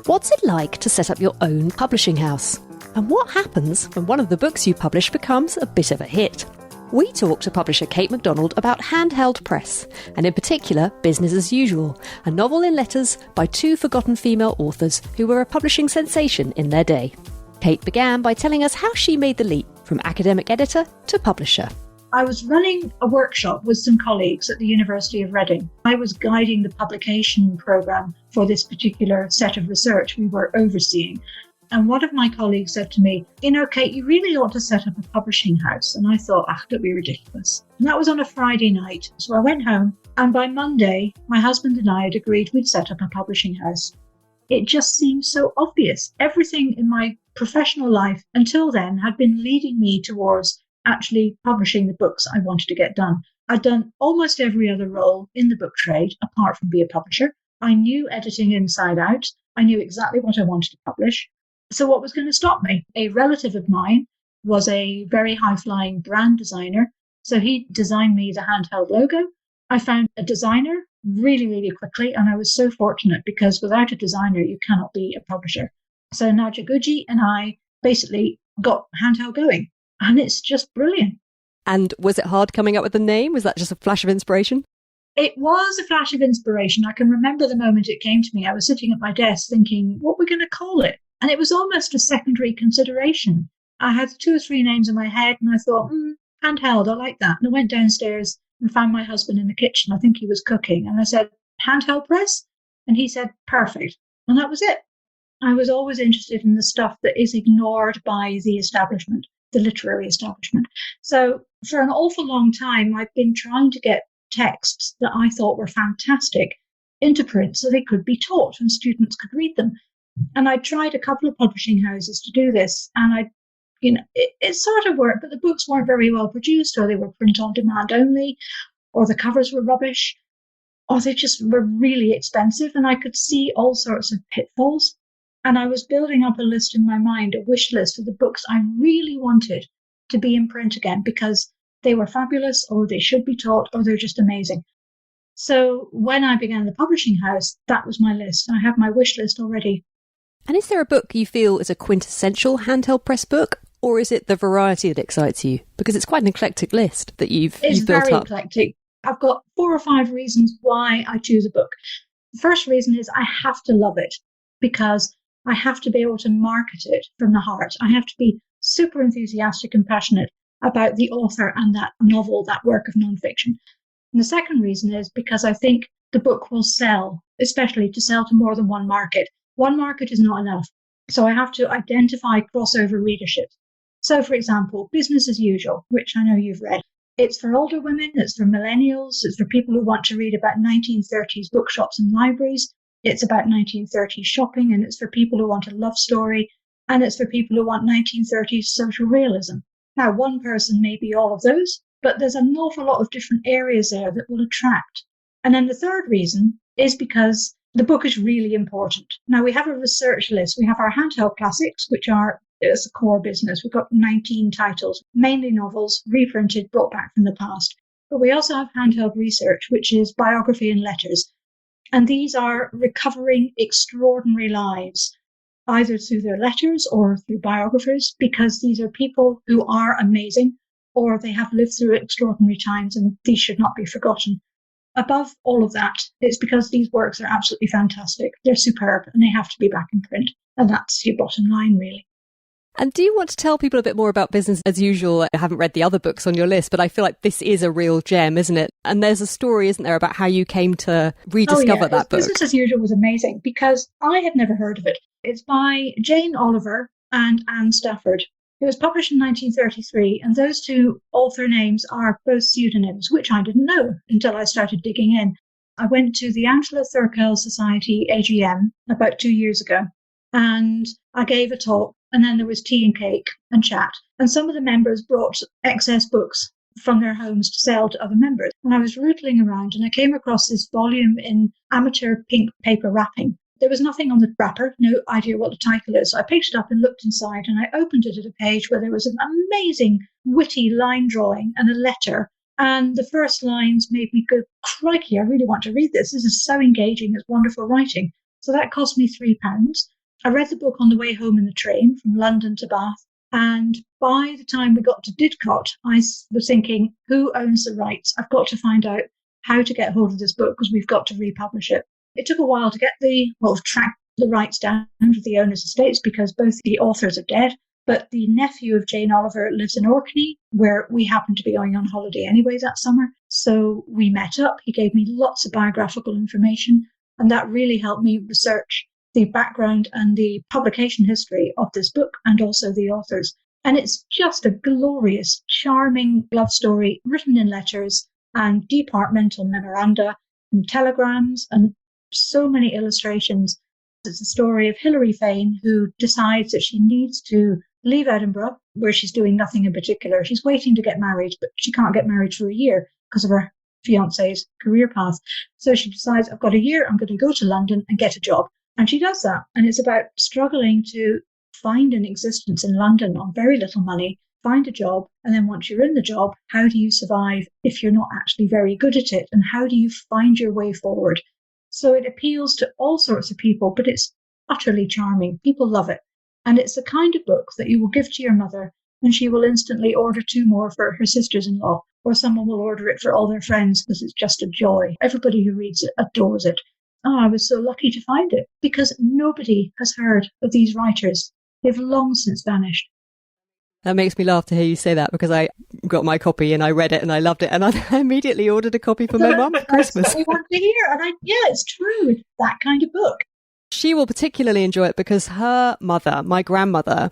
What's it like to set up your own publishing house? And what happens when one of the books you publish becomes a bit of a hit? We talked to publisher Kate Macdonald about Handheld Press, and in particular, Business as Usual, a novel in letters by two forgotten female authors who were a publishing sensation in their day. Kate began by telling us how she made the leap from academic editor to publisher. I was running a workshop with some colleagues at the University of Reading. I was guiding the publication programme for this particular set of research we were overseeing. And one of my colleagues said to me, Kate, you really ought to set up a publishing house. And I thought, don't be ridiculous. And that was on a Friday night. So I went home, and by Monday, my husband and I had agreed we'd set up a publishing house. It just seemed so obvious. Everything in my professional life until then had been leading me towards actually publishing the books I wanted to get done. I'd done almost every other role in the book trade, apart from be a publisher. I knew editing inside out. I knew exactly what I wanted to publish. So what was going to stop me? A relative of mine was a very high-flying brand designer. So he designed me the Handheld logo. I found a designer really, really quickly. And I was so fortunate because without a designer, you cannot be a publisher. So Nadia Guji and I basically got Handheld going. And it's just brilliant. And was it hard coming up with the name? Was that just a flash of inspiration? It was a flash of inspiration. I can remember the moment it came to me. I was sitting at my desk thinking, what we're going to call it? And it was almost a secondary consideration. I had 2 or 3 names in my head and I thought, Handheld, I like that. And I went downstairs and found my husband in the kitchen. I think he was cooking. And I said, Handheld Press? And he said, perfect. And that was it. I was always interested in the stuff that is ignored by the establishment, the literary establishment. So for an awful long time, I've been trying to get texts that I thought were fantastic into print so they could be taught and students could read them. And I tried a couple of publishing houses to do this, and it sort of worked, but the books weren't very well produced, or they were print on demand only, or the covers were rubbish, or they just were really expensive, and I could see all sorts of pitfalls. And I was building up a list in my mind, a wish list of the books I really wanted to be in print again because they were fabulous, or they should be taught, or they're just amazing. So when I began the publishing house, that was my list. I have my wish list already. And is there a book you feel is a quintessential Handheld Press book, or is it the variety that excites you? Because it's quite an eclectic list that you've built up. It's very eclectic. I've got 4 or 5 reasons why I choose a book. The first reason is I have to love it because I have to be able to market it from the heart. I have to be super enthusiastic and passionate about the author and that novel, that work of nonfiction. And the second reason is because I think the book will sell, especially to sell to more than one market. One market is not enough. So I have to identify crossover readership. So, for example, Business as Usual, which I know you've read. It's for older women, it's for millennials, it's for people who want to read about 1930s bookshops and libraries. It's about 1930s shopping, and it's for people who want a love story, and it's for people who want 1930s social realism. Now, one person may be all of those, but there's an awful lot of different areas there that will attract. And then the third reason is because the book is really important. Now, we have a research list. We have our Handheld classics, which is a core business. We've got 19 titles, mainly novels, reprinted, brought back from the past. But we also have Handheld research, which is biography and letters. And these are recovering extraordinary lives, either through their letters or through biographers, because these are people who are amazing, or they have lived through extraordinary times, and these should not be forgotten. Above all of that, it's because these works are absolutely fantastic. They're superb, and they have to be back in print. And that's your bottom line, really. And do you want to tell people a bit more about Business as Usual? I haven't read the other books on your list, but I feel like this is a real gem, isn't it? And there's a story, isn't there, about how you came to rediscover that book? Business as Usual was amazing because I had never heard of it. It's by Jane Oliver and Anne Stafford. It was published in 1933, and those 2 author names are both pseudonyms, which I didn't know until I started digging in. I went to the Angela Thurkel Society AGM about 2 years ago, and I gave a talk, and then there was tea and cake and chat. And some of the members brought excess books from their homes to sell to other members. And I was rootling around, and I came across this volume in amateur pink paper wrapping. There was nothing on the wrapper, no idea what the title is. So I picked it up and looked inside, and I opened it at a page where there was an amazing witty line drawing and a letter. And the first lines made me go, crikey, I really want to read this. This is so engaging. It's wonderful writing. So that cost me £3. I read the book on the way home in the train from London to Bath. And by the time we got to Didcot, I was thinking, who owns the rights? I've got to find out how to get hold of this book because we've got to republish it. It took a while to get track the rights down to the owner's estates because both the authors are dead. But the nephew of Jane Oliver lives in Orkney, where we happened to be going on holiday anyway that summer. So we met up. He gave me lots of biographical information, and that really helped me research the background and the publication history of this book and also the authors. And it's just a glorious, charming love story written in letters and departmental memoranda and telegrams and so many illustrations. It's a story of Hilary Fane, who decides that she needs to leave Edinburgh, where she's doing nothing in particular. She's waiting to get married, but she can't get married for a year because of her fiancé's career path. So she decides, I've got a year, I'm going to go to London and get a job. And she does that. And it's about struggling to find an existence in London on very little money, find a job. And then once you're in the job, how do you survive if you're not actually very good at it? And how do you find your way forward? So it appeals to all sorts of people, but it's utterly charming. People love it. And it's the kind of book that you will give to your mother and she will instantly order 2 more for her sisters-in-law, or someone will order it for all their friends because it's just a joy. Everybody who reads it adores it. Oh, I was so lucky to find it because nobody has heard of these writers. They've long since vanished. That makes me laugh to hear you say that because I got my copy and I read it and I loved it and I immediately ordered a copy for my mum for Christmas. That's what we want to hear. And it's true. It's that kind of book. She will particularly enjoy it because her mother, my grandmother,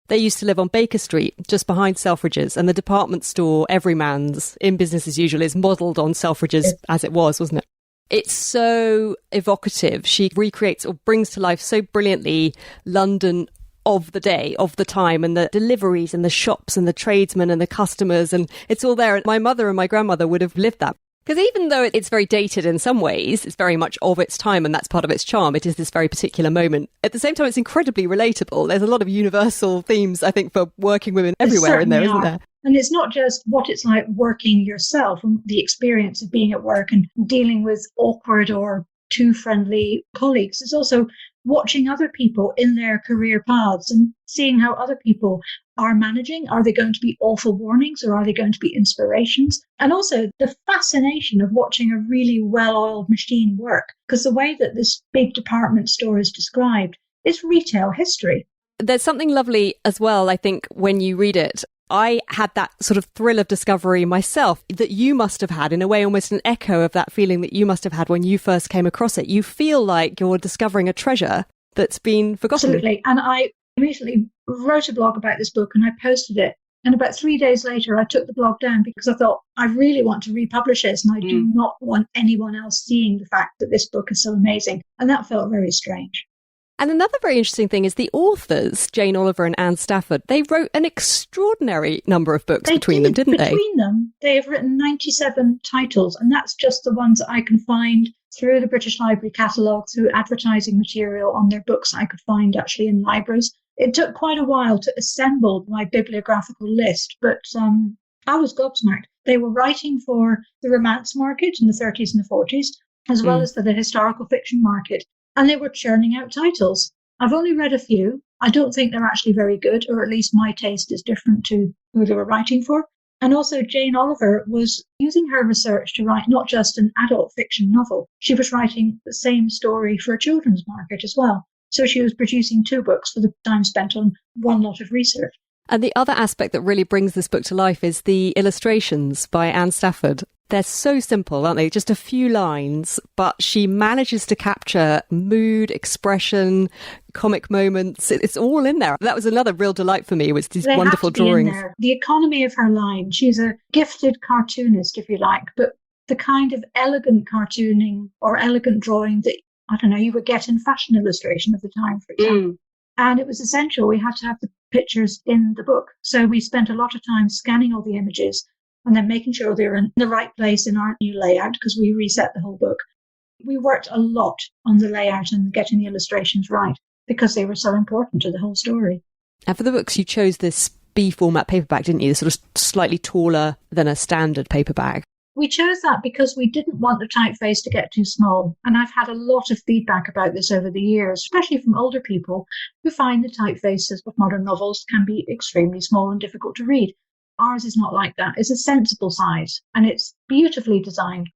they used to live on Baker Street, just behind Selfridges, and the department store, Everyman's, in business as usual, is modelled on Selfridges as it was, wasn't it? It's so evocative. She recreates or brings to life so brilliantly London of the day, of the time, and the deliveries and the shops and the tradesmen and the customers, and it's all there. And my mother and my grandmother would have lived that. Because even though it's very dated in some ways, it's very much of its time, and that's part of its charm. It is this very particular moment. At the same time, it's incredibly relatable. There's a lot of universal themes, I think, for working women everywhere in there, isn't there? And it's not just what it's like working yourself and the experience of being at work and dealing with awkward or too friendly colleagues. It's also watching other people in their career paths and seeing how other people are managing. Are they going to be awful warnings or are they going to be inspirations? And also the fascination of watching a really well-oiled machine work, because the way that this big department store is described is retail history. There's something lovely as well, I think, when you read it. I had that sort of thrill of discovery myself that you must have had, in a way, almost an echo of that feeling that you must have had when you first came across it. You feel like you're discovering a treasure that's been forgotten. Absolutely. And I immediately wrote a blog about this book and I posted it. And about 3 days later, I took the blog down because I thought, I really want to republish this and I do not want anyone else seeing the fact that this book is so amazing. And that felt very strange. And another very interesting thing is the authors, Jane Oliver and Anne Stafford, they wrote an extraordinary number of books between them, didn't they? Between them, they have written 97 titles, and that's just the ones I can find through the British Library catalogue, through advertising material on their books I could find actually in libraries. It took quite a while to assemble my bibliographical list, but I was gobsmacked. They were writing for the romance market in the 30s and the 40s, as well as for the historical fiction market. And they were churning out titles. I've only read a few. I don't think they're actually very good, or at least my taste is different to who they were writing for. And also Jane Oliver was using her research to write not just an adult fiction novel. She was writing the same story for a children's market as well. So she was producing 2 books for the time spent on one lot of research. And the other aspect that really brings this book to life is the illustrations by Anne Stafford. They're so simple, aren't they? Just a few lines, but she manages to capture mood, expression, comic moments. It's all in there. That was another real delight for me, was these wonderful drawings. The economy of her line. She's a gifted cartoonist, if you like, but the kind of elegant cartooning or elegant drawing that, I don't know, you would get in fashion illustration of the time, for example. And it was essential. We had to have the pictures in the book. So we spent a lot of time scanning all the images and then making sure they were in the right place in our new layout, because we reset the whole book. We worked a lot on the layout and getting the illustrations right because they were so important to the whole story. And for the books, you chose this B format paperback, didn't you? Sort of slightly taller than a standard paperback. We chose that because we didn't want the typeface to get too small. And I've had a lot of feedback about this over the years, especially from older people who find the typefaces of modern novels can be extremely small and difficult to read. Ours is not like that. It's a sensible size and it's beautifully designed.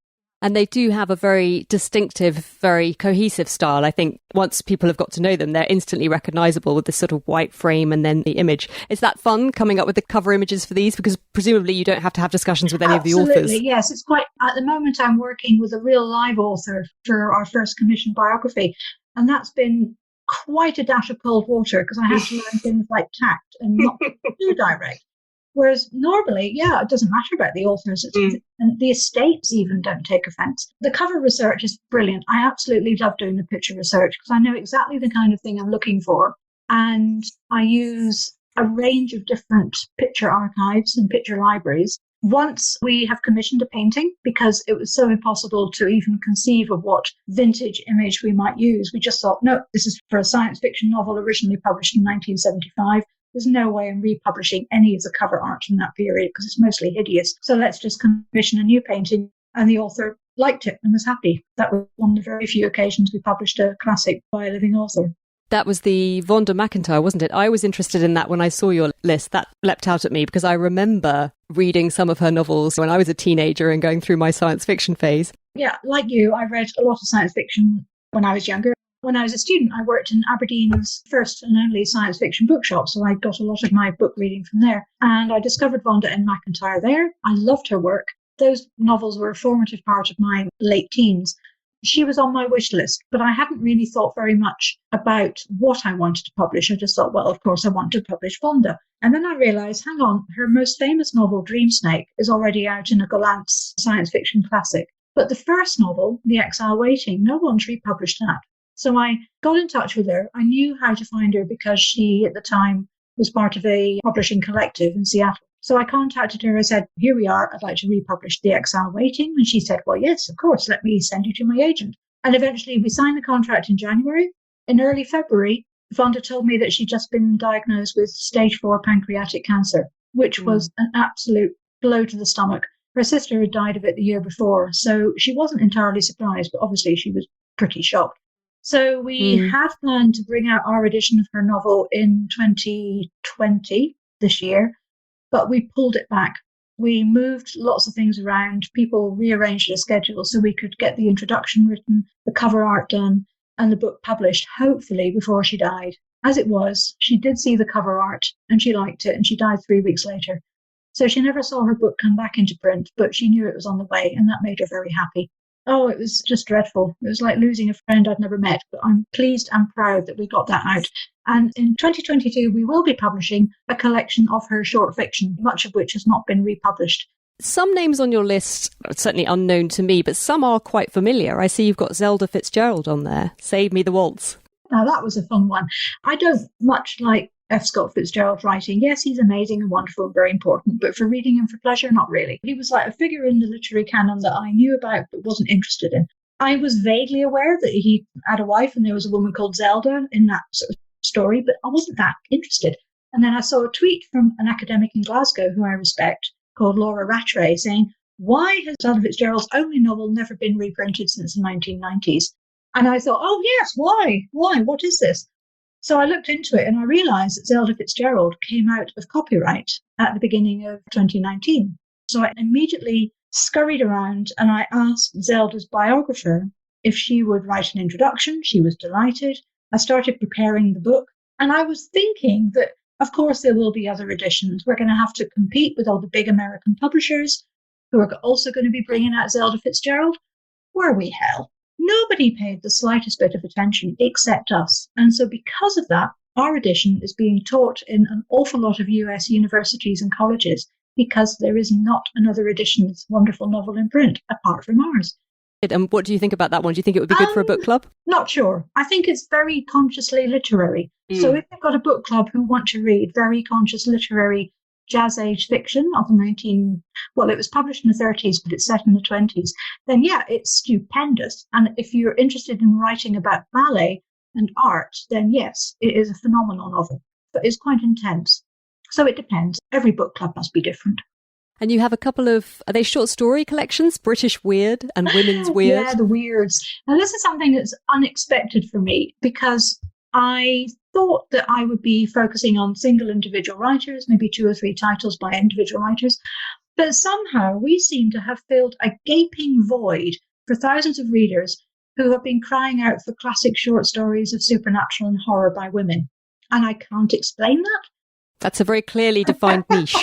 And they do have a very distinctive, very cohesive style. I think once people have got to know them, they're instantly recognisable with this sort of white frame and then the image. Is that fun, coming up with the cover images for these? Because presumably you don't have to have discussions with any of the authors. Absolutely, yes. It's quite, at the moment I'm working with a real live author for our first commissioned biography. And that's been quite a dash of cold water because I have to learn things like tact and not too direct. Whereas normally, it doesn't matter about the authors. And the estates even don't take offence. The cover research is brilliant. I absolutely love doing the picture research because I know exactly the kind of thing I'm looking for. And I use a range of different picture archives and picture libraries. Once we have commissioned a painting, because it was so impossible to even conceive of what vintage image we might use, we just thought, no, this is for a science fiction novel originally published in 1975. There's no way I'm republishing any of the cover art from that period because it's mostly hideous. So let's just commission a new painting. And the author liked it and was happy. That was one of the very few occasions we published a classic by a living author. That was the Vonda McIntyre, wasn't it? I was interested in that when I saw your list. That leapt out at me because I remember reading some of her novels when I was a teenager and going through my science fiction phase. Yeah, like you, I read a lot of science fiction when I was younger. When I was a student, I worked in Aberdeen's first and only science fiction bookshop, so I got a lot of my book reading from there. And I discovered Vonda N. McIntyre there. I loved her work. Those novels were a formative part of my late teens. She was on my wish list, but I hadn't really thought very much about what I wanted to publish. I just thought, well, of course, I want to publish Vonda. And then I realised, hang on, her most famous novel, Dream Snake, is already out in a Gollancz science fiction classic. But the first novel, The Exile Waiting, no one's republished that. So I got in touch with her. I knew how to find her because she, at the time, was part of a publishing collective in Seattle. So I contacted her. I said, here we are. I'd like to republish The Exile Waiting. And she said, well, yes, of course. Let me send you to my agent. And eventually we signed the contract in January. In early February, Vonda told me that she'd just been diagnosed with stage 4 pancreatic cancer, which was an absolute blow to the stomach. Her sister had died of it the year before. So she wasn't entirely surprised, but obviously she was pretty shocked. So we had planned to bring out our edition of her novel in 2020, this year, but we pulled it back. We moved lots of things around. People rearranged their schedule so we could get the introduction written, the cover art done, and the book published, hopefully before she died. As it was, she did see the cover art and she liked it, and she died 3 weeks later. So she never saw her book come back into print, but she knew it was on the way, and that made her very happy. Oh, it was just dreadful. It was like losing a friend I'd never met, but I'm pleased and proud that we got that out. And in 2022, we will be publishing a collection of her short fiction, much of which has not been republished. Some names on your list are certainly unknown to me, but some are quite familiar. I see you've got Zelda Fitzgerald on there. Save Me the Waltz. Now, that was a fun one. I don't much like F. Scott Fitzgerald's writing. Yes, he's amazing and wonderful and very important, but for reading him for pleasure, not really. He was like a figure in the literary canon that I knew about but wasn't interested in. I was vaguely aware that he had a wife and there was a woman called Zelda in that sort of story, but I wasn't that interested. And then I saw a tweet from an academic in Glasgow who I respect called Laura Rattray saying, why has Zelda Fitzgerald's only novel never been reprinted since the 1990s? And I thought, oh yes, why? What is this? So I looked into it and I realised that Zelda Fitzgerald came out of copyright at the beginning of 2019. So I immediately scurried around and I asked Zelda's biographer if she would write an introduction. She was delighted. I started preparing the book and I was thinking that, of course, there will be other editions. We're going to have to compete with all the big American publishers who are also going to be bringing out Zelda Fitzgerald. Were we hell? Nobody paid the slightest bit of attention except us. And so because of that, our edition is being taught in an awful lot of US universities and colleges because there is not another edition of this wonderful novel in print apart from ours. And what do you think about that one? Do you think it would be good for a book club? Not sure. I think it's very consciously literary. So if you've got a book club who want to read very conscious literary jazz age fiction of the it was published in the 30s, but it's set in the 20s, then yeah, it's stupendous. And if you're interested in writing about ballet and art, then yes, it is a phenomenal novel, but it's quite intense. So it depends. Every book club must be different. And you have a couple of, are they short story collections? British Weird and Women's Weird? Yeah, the weirds. Now, this is something that's unexpected for me because I thought that I would be focusing on single individual writers, maybe 2 or 3 titles by individual writers. But somehow we seem to have filled a gaping void for thousands of readers who have been crying out for classic short stories of supernatural and horror by women. And I can't explain that. That's a very clearly defined niche.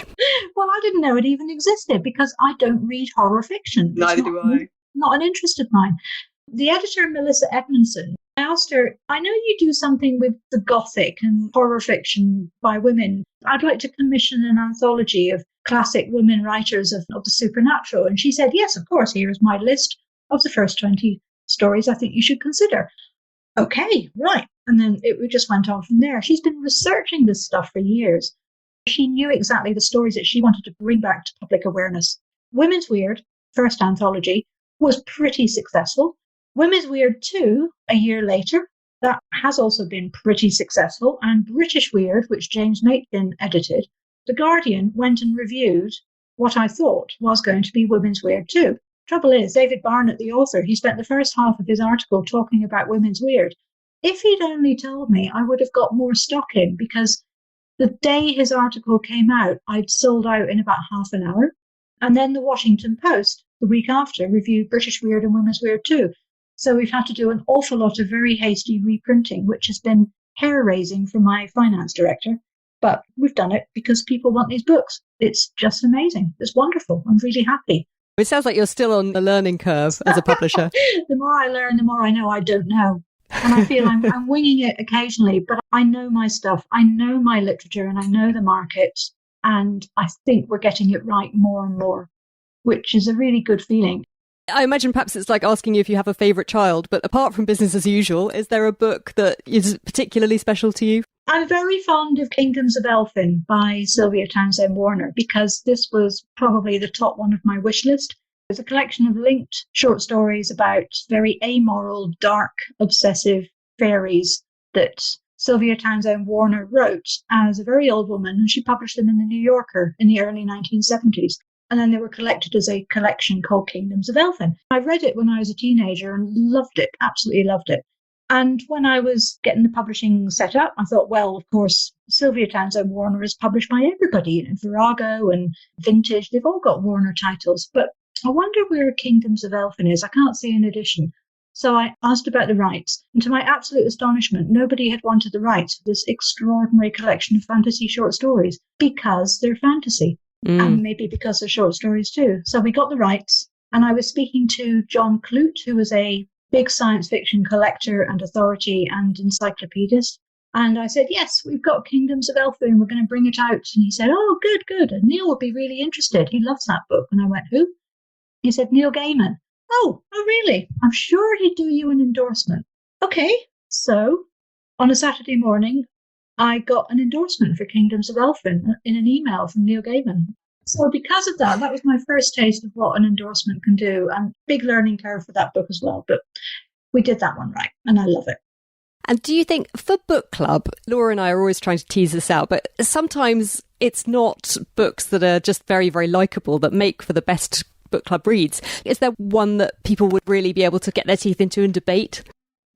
Well, I didn't know it even existed because I don't read horror fiction. Neither do I. Not an interest of mine. The editor, Melissa Edmondson, I asked her, I know you do something with the Gothic and horror fiction by women. I'd like to commission an anthology of classic women writers of the supernatural. And she said, yes, of course, here is my list of the first 20 stories I think you should consider. Okay, right. And then it just went on from there. She's been researching this stuff for years. She knew exactly the stories that she wanted to bring back to public awareness. Women's Weird, first anthology, was pretty successful. Women's Weird 2, a year later, that has also been pretty successful. And British Weird, which James Maitkin edited, The Guardian went and reviewed what I thought was going to be Women's Weird 2. Trouble is, David Barnett, the author, he spent the first half of his article talking about Women's Weird. If he'd only told me, I would have got more stock in, because the day his article came out, I'd sold out in about half an hour. And then the Washington Post, the week after, reviewed British Weird and Women's Weird 2. So we've had to do an awful lot of very hasty reprinting, which has been hair-raising for my finance director. But we've done it because people want these books. It's just amazing. It's wonderful. I'm really happy. It sounds like you're still on the learning curve as a publisher. The more I learn, the more I know I don't know. And I feel I'm winging it occasionally, but I know my stuff. I know my literature and I know the market. And I think we're getting it right more and more, which is a really good feeling. I imagine perhaps it's like asking you if you have a favourite child, but apart from Business as Usual, is there a book that is particularly special to you? I'm very fond of Kingdoms of Elfin by Sylvia Townsend Warner, because this was probably the top one of my wish list. It's a collection of linked short stories about very amoral, dark, obsessive fairies that Sylvia Townsend Warner wrote as a very old woman, and she published them in the New Yorker in the early 1970s. And then they were collected as a collection called Kingdoms of Elfin. I read it when I was a teenager and loved it, absolutely loved it. And when I was getting the publishing set up, I thought, well, of course, Sylvia Townsend Warner is published by everybody. Virago and Vintage, they've all got Warner titles. But I wonder where Kingdoms of Elfin is. I can't see an edition. So I asked about the rights. And to my absolute astonishment, nobody had wanted the rights for this extraordinary collection of fantasy short stories because they're fantasy. And maybe because they're short stories too. So we got the rights. And I was speaking to John Clute, who was a big science fiction collector and authority and encyclopedist. And I said, yes, we've got Kingdoms of Elfin. We're going to bring it out. And he said, oh, good, good. And Neil would be really interested. He loves that book. And I went, who? He said, Neil Gaiman. Oh, really? I'm sure he'd do you an endorsement. Okay. So on a Saturday morning, I got an endorsement for Kingdoms of Elfin in an email from Neil Gaiman. So because of that, that was my first taste of what an endorsement can do, and big learning curve for that book as well. But we did that one right, and I love it. And do you think for book club, Laura and I are always trying to tease this out, but sometimes it's not books that are just very, very likeable that make for the best book club reads. Is there one that people would really be able to get their teeth into and debate?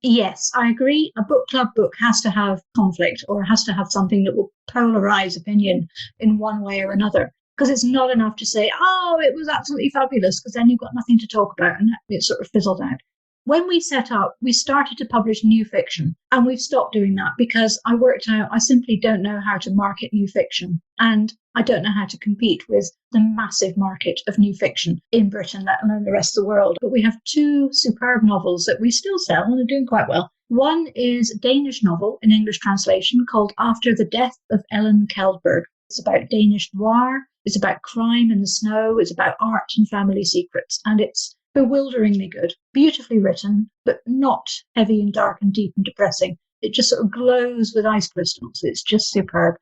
Yes, I agree. A book club book has to have conflict, or has to have something that will polarize opinion in one way or another. Because it's not enough to say, oh, it was absolutely fabulous, because then you've got nothing to talk about and it sort of fizzled out. When we set up, we started to publish new fiction, and we've stopped doing that because I worked out I simply don't know how to market new fiction, and I don't know how to compete with the massive market of new fiction in Britain, let alone the rest of the world. But we have 2 superb novels that we still sell and are doing quite well. One is a Danish novel in English translation called After the Death of Ellen Kjeldberg. It's about Danish noir, it's about crime in the snow, it's about art and family secrets, and it's bewilderingly good, beautifully written, but not heavy and dark and deep and depressing. It just sort of glows with ice crystals. It's just superb.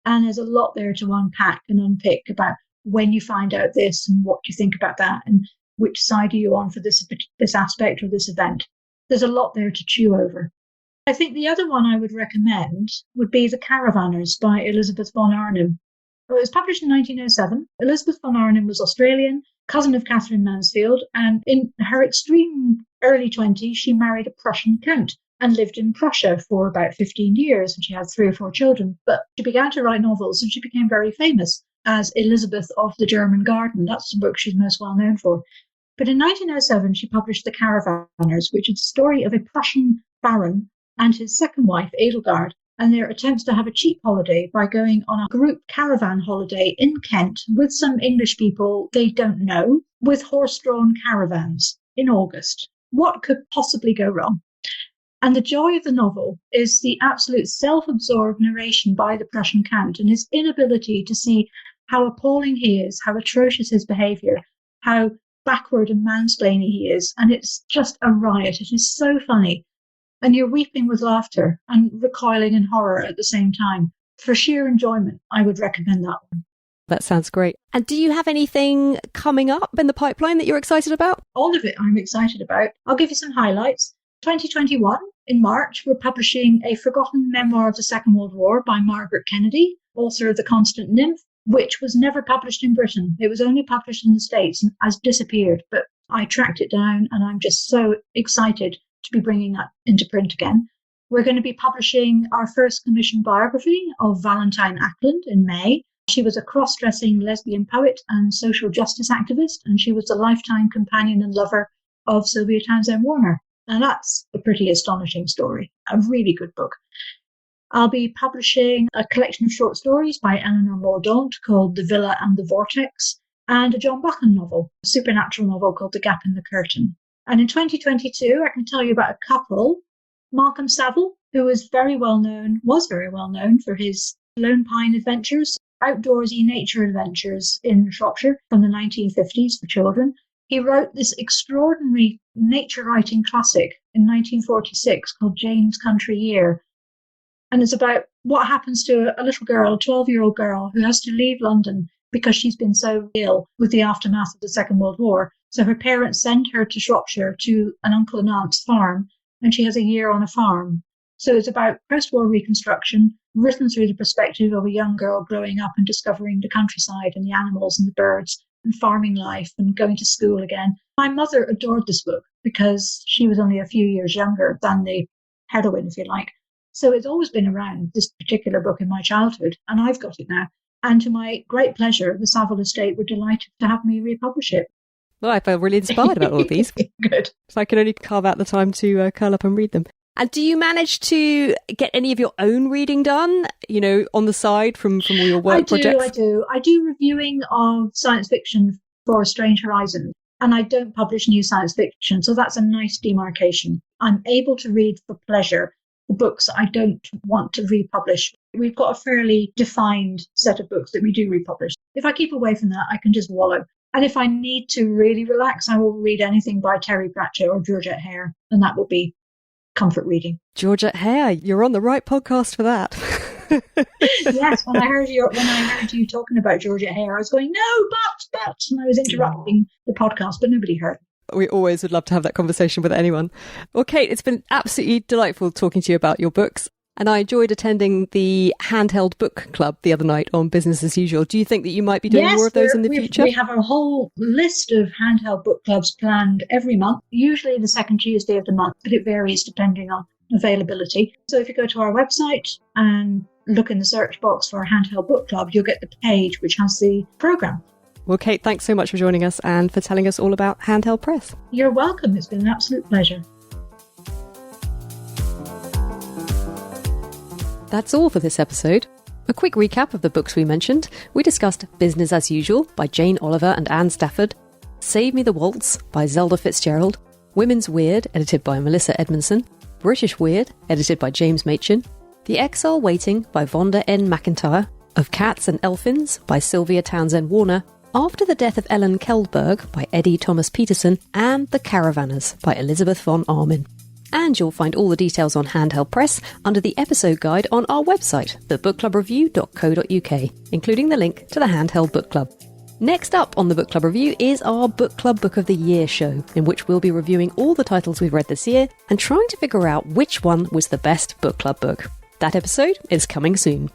And there's a lot there to unpack and unpick about when you find out this and what you think about that and which side are you on for this aspect or this event. There's a lot there to chew over. I think the other one I would recommend would be The Caravanners by Elizabeth von Arnim. Well, it was published in 1907. Elizabeth von Arnim was Australian, cousin of Catherine Mansfield, and in her extreme early 20s, she married a Prussian count and lived in Prussia for about 15 years, and she had 3 or 4 children. But she began to write novels, and she became very famous as Elizabeth of the German Garden. That's the book she's most well known for. But in 1907, she published The Caravanners, which is the story of a Prussian baron and his second wife, Edelgard, and their attempts to have a cheap holiday by going on a group caravan holiday in Kent with some English people they don't know, with horse-drawn caravans in August. What could possibly go wrong? And the joy of the novel is the absolute self-absorbed narration by the Prussian count and his inability to see how appalling he is, how atrocious his behaviour, how backward and mansplaining he is. And it's just a riot. It is so funny. And you're weeping with laughter and recoiling in horror at the same time. For sheer enjoyment, I would recommend that one. That sounds great. And do you have anything coming up in the pipeline that you're excited about? All of it I'm excited about. I'll give you some highlights. 2021, in March, we're publishing a forgotten memoir of the Second World War by Margaret Kennedy, author of The Constant Nymph, which was never published in Britain. It was only published in the States and has disappeared. But I tracked it down and I'm just so excited to be bringing that into print again. We're going to be publishing our first commissioned biography of Valentine Ackland in May. She was a cross-dressing lesbian poet and social justice activist, and she was the lifetime companion and lover of Sylvia Townsend Warner. And that's a pretty astonishing story, a really good book. I'll be publishing a collection of short stories by Eleanor Mordaunt called The Villa and the Vortex, and a John Buchan novel, a supernatural novel called The Gap in the Curtain. And in 2022, I can tell you about a couple, Malcolm Saville, who was very well known for his Lone Pine adventures, outdoorsy nature adventures in Shropshire from the 1950s for children. He wrote this extraordinary nature writing classic in 1946 called Jane's Country Year. And it's about what happens to a little girl, a 12-year-old girl, who has to leave London because she's been so ill with the aftermath of the Second World War. So her parents send her to Shropshire to an uncle and aunt's farm, and she has a year on a farm. So it's about post-war reconstruction, written through the perspective of a young girl growing up and discovering the countryside and the animals and the birds and farming life and going to school again. My mother adored this book because she was only a few years younger than the heroine, if you like. So it's always been around, this particular book, in my childhood, and I've got it now. And to my great pleasure, the Saville estate were delighted to have me republish it. Well, I feel really inspired about all of these. Good. So I can only carve out the time to curl up and read them. And do you manage to get any of your own reading done, on the side from all your work projects? I do. I do reviewing of science fiction for Strange Horizons, and I don't publish new science fiction, so that's a nice demarcation. I'm able to read for pleasure the books I don't want to republish. We've got a fairly defined set of books that we do republish. If I keep away from that, I can just wallow. And if I need to really relax, I will read anything by Terry Pratchett or Georgette Hare, and that will be comfort reading. Georgette Hare, you're on the right podcast for that. Yes, when I heard you talking about Georgette Hare, I was going, no, but, and I was interrupting the podcast, but nobody heard. We always would love to have that conversation with anyone. Well, Kate, it's been absolutely delightful talking to you about your books. And I enjoyed attending the Handheld Book Club the other night on Business as Usual. Do you think that you might be doing more of those in the future? We have a whole list of Handheld Book Clubs planned every month, usually the second Tuesday of the month, but it varies depending on availability. So if you go to our website and look in the search box for Handheld Book Club, you'll get the page which has the programme. Well, Kate, thanks so much for joining us and for telling us all about Handheld Press. You're welcome. It's been an absolute pleasure. That's all for this episode. A quick recap of the books we mentioned. We discussed Business as Usual by Jane Oliver and Anne Stafford, Save Me the Waltz by Zelda Fitzgerald, Women's Weird, edited by Melissa Edmondson, British Weird, edited by James Machin, The Exile Waiting by Vonda N. McIntyre, Of Cats and Elfins by Sylvia Townsend Warner, After the Death of Ellen Keldberg by Eddie Thomas Peterson, and The Caravanners by Elizabeth von Arnim. And you'll find all the details on Handheld Press under the episode guide on our website, thebookclubreview.co.uk, including the link to the Handheld Book Club. Next up on the Book Club Review is our Book Club Book of the Year show, in which we'll be reviewing all the titles we've read this year and trying to figure out which one was the best book club book. That episode is coming soon.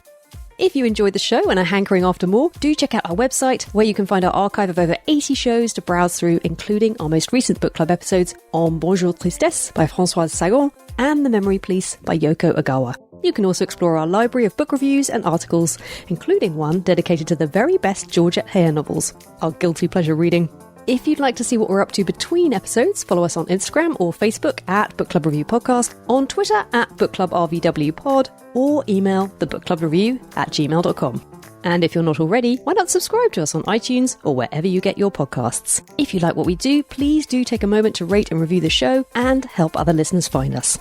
If you enjoyed the show and are hankering after more, do check out our website, where you can find our archive of over 80 shows to browse through, including our most recent book club episodes En Bonjour Tristesse by Françoise Sagan and The Memory Police by Yoko Ogawa. You can also explore our library of book reviews and articles, including one dedicated to the very best Georgette Heyer novels, our guilty pleasure reading. If you'd like to see what we're up to between episodes, follow us on Instagram or Facebook at Book Club Review Podcast, on Twitter at Book Club RVW Pod, or email thebookclubreview@gmail.com. And if you're not already, why not subscribe to us on iTunes or wherever you get your podcasts? If you like what we do, please do take a moment to rate and review the show and help other listeners find us.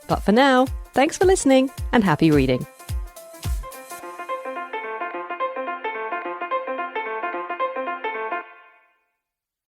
But for now, thanks for listening and happy reading.